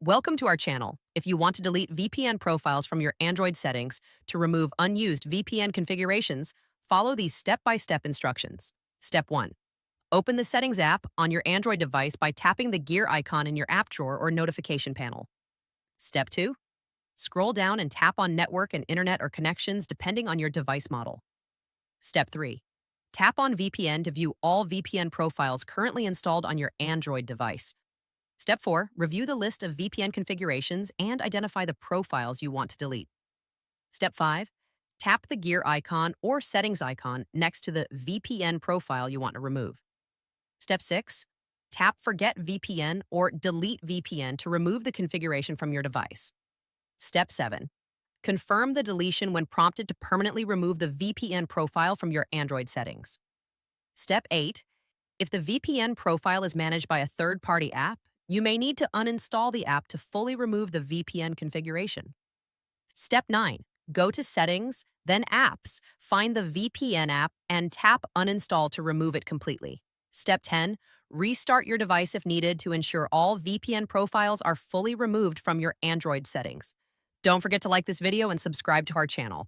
Welcome to our channel. If you want to delete VPN profiles from your Android settings to remove unused VPN configurations, follow these step-by-step instructions. Step 1. Open the Settings app on your Android device by tapping the gear icon in your app drawer or notification panel. Step 2. Scroll down and tap on Network and Internet or Connections depending on your device model. Step 3. Tap on VPN to view all VPN profiles currently installed on your Android device. Step 4. Review the list of VPN configurations and identify the profiles you want to delete. Step 5. Tap the gear icon or settings icon next to the VPN profile you want to remove. Step 6. Tap Forget VPN or Delete VPN to remove the configuration from your device. Step 7. Confirm the deletion when prompted to permanently remove the VPN profile from your Android settings. Step 8. If the VPN profile is managed by a third-party app, you may need to uninstall the app to fully remove the VPN configuration. Step 9. Go to Settings, then Apps, find the VPN app, and tap Uninstall to remove it completely. Step 10. Restart your device if needed to ensure all VPN profiles are fully removed from your Android settings. Don't forget to like this video and subscribe to our channel.